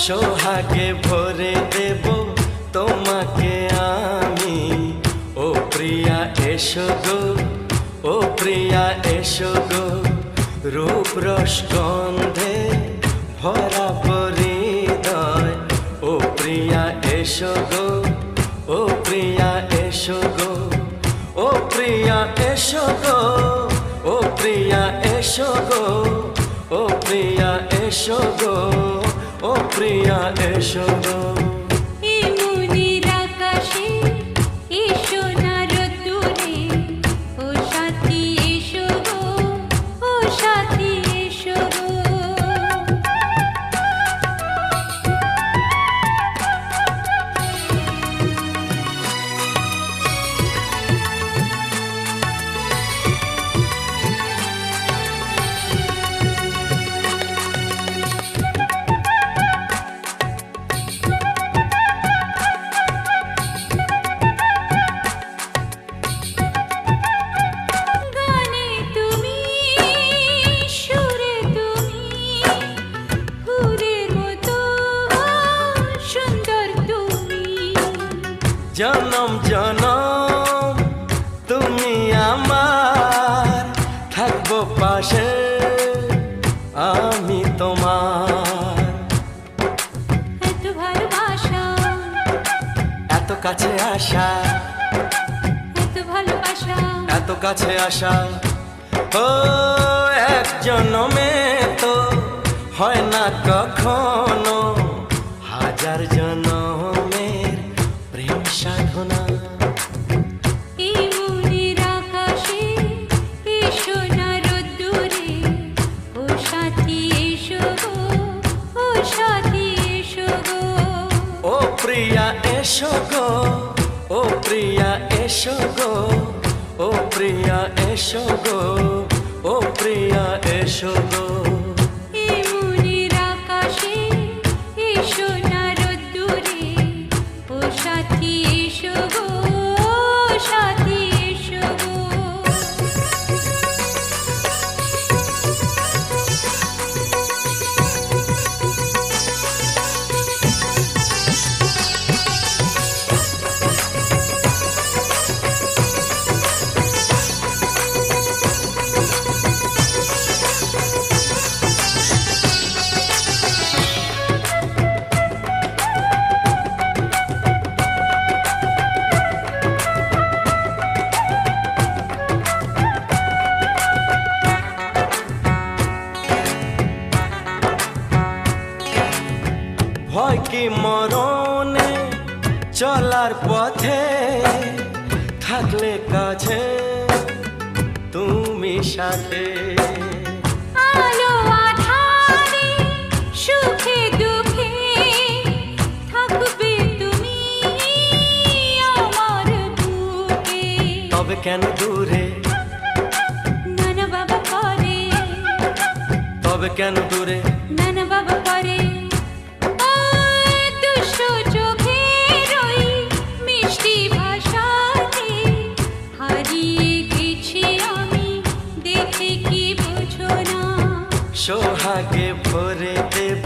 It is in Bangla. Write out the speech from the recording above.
সোহাগে ভরে দেব তোমাকে আমি। ও প্রিয়া এসো গো, ও প্রিয়া এসো গো, রূপ রস গন্ধে ভরা হৃদয়। ও প্রিয়া এসো গো, ও প্রিয়া এসো গো, ও প্রিয়া এসো গো, ও প্রিয়া এসো গো, ও প্রিয়া এসো গো, ও প্রিয়া এসো গো। জনম জনম তুমি আমার, থাকবো পাশে আমি তোমার। এত ভালোবাসা, এত কাছে আসা, এত ভালোবাসা, এত কাছে আসা। ও এক জনমে তো হয় না কখনো, হাজার জনমের প্রেম সাধনা। এই মনের আকাশে এসো না রোদ্দুরে, ও সাথী এসো গো, ও সাথী এসো গো। ও প্রিয়া এসো গো, ও প্রিয়া এসো গো, ও প্রিয়া এসো গো, ও প্রিয়া এসো গো। এই মনের আকাশে এসো না রোদ্দুরে, ও সাথী এসো গো, ও সাথী এসো গো। ভয় কি মরণে চলার পথে, থাকলে কাছে তুমি সাথে। আলো আঁধারে সুখে দুঃখে থাকবে তুমি আমার বুকে। তবে কেন দূরে, নানা বাবা করে, তবে কেন দূরে, নানা বাবা করে। দুষ্ট চোখের ওই মিষ্টি ভাষাতে হারিয়ে গেছি আমি, দেখে কি বুঝো না। সোহাগে ভরে দেব